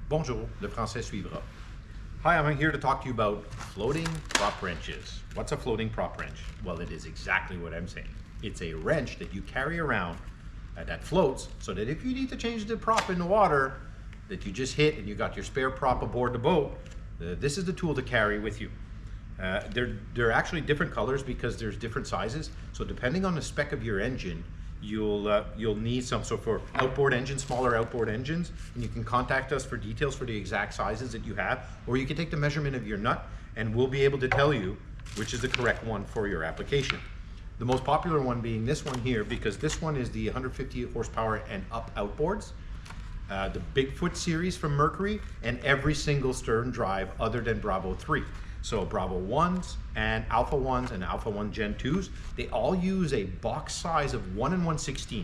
Bonjour, le français suivra. Hi, I'm here to talk to you about floating prop wrenches. What's a floating prop wrench? Well, it is exactly what I'm saying. It's a wrench that you carry around that floats so that if you need to change the prop in the water that you just hit and you got your spare prop aboard the boat, this is the tool to carry with you. They're actually different colors because there's different sizes. So depending on the spec of your engine, you'll need some. So for outboard engines, smaller outboard engines, and you can contact us for details for the exact sizes that you have, or you can take the measurement of your nut and we'll be able to tell you which is the correct one for your application. The most popular one being this one here, because this one is the 150 horsepower and up outboards. The Bigfoot series from Mercury, and every single stern drive other than Bravo 3. So Bravo 1s and Alpha 1s and Alpha 1 Gen 2s, they all use a box size of 1 1/16.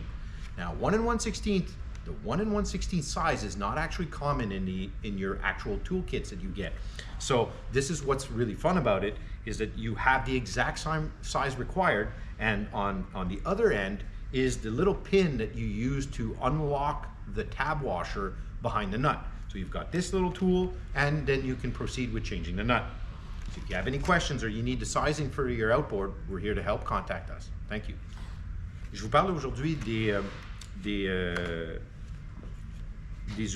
Now 1 1/16, the 1 1/16 size is not actually common in your actual toolkits that you get. So this is what's really fun about it, is that you have the exact size required, and on the other end is the little pin that you use to unlock the tab washer behind the nut. So you've got this little tool, and then you can proceed with changing the nut. So if you have any questions or you need the sizing for your outboard, we're here to help. Contact us. Thank you. Je vous parle aujourd'hui des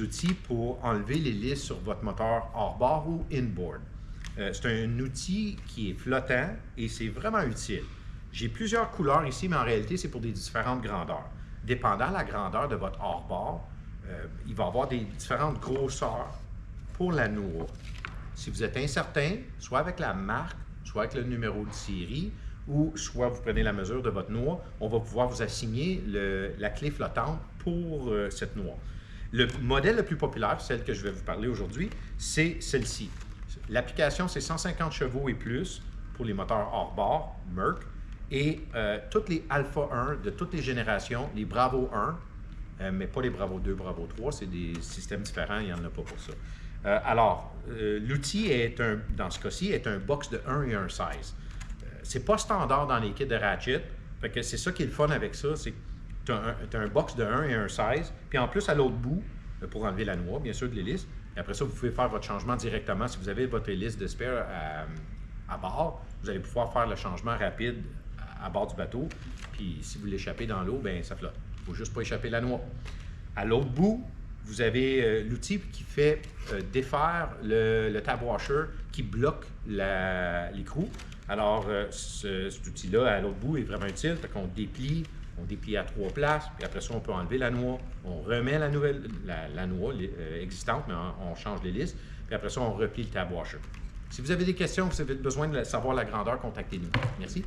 outils pour enlever l'hélice sur votre moteur hors-bord ou inboard. C'est un outil qui est flottant et c'est vraiment utile. J'ai plusieurs couleurs ici, mais en réalité, c'est pour des différentes grandeurs. Dépendant de la grandeur de votre hors-bord, il va y avoir des différentes grosseurs pour la noix. Si vous êtes incertain, soit avec la marque, soit avec le numéro de série, ou soit vous prenez la mesure de votre noix, on va pouvoir vous assigner la clé flottante pour cette noix. Le modèle le plus populaire, celle que je vais vous parler aujourd'hui, c'est celle-ci. L'application, c'est 150 chevaux et plus pour les moteurs hors-bord, Merc, et toutes les Alpha 1 de toutes les générations, les Bravo 1, mais pas les Bravo 2, Bravo 3, c'est des systèmes différents, il n'y en a pas pour ça. L'outil dans ce cas-ci, est un box de 1 et 1 size. C'est pas standard dans les kits de ratchet, fait que c'est ça qui est le fun avec ça, c'est que tu as un box de 1 et 1 size, puis en plus à l'autre bout, pour enlever la noix, bien sûr, de l'hélice, et après ça, vous pouvez faire votre changement directement. Si vous avez votre hélice de spare à bord, vous allez pouvoir faire le changement rapide à bord du bateau, puis si vous l'échappez dans l'eau, ben ça flotte. Il ne faut juste pas échapper la noix. À l'autre bout, vous avez l'outil qui fait défaire le tab washer qui bloque l'écrou. Alors, cet outil-là, à l'autre bout, est vraiment utile. Fait qu'on déplie à 3 places, puis après ça, on peut enlever la noix. On remet la noix existante, mais on change l'hélice. Puis après ça, on replie le tab washer. Si vous avez des questions, vous avez besoin de savoir la grandeur, contactez-nous. Merci.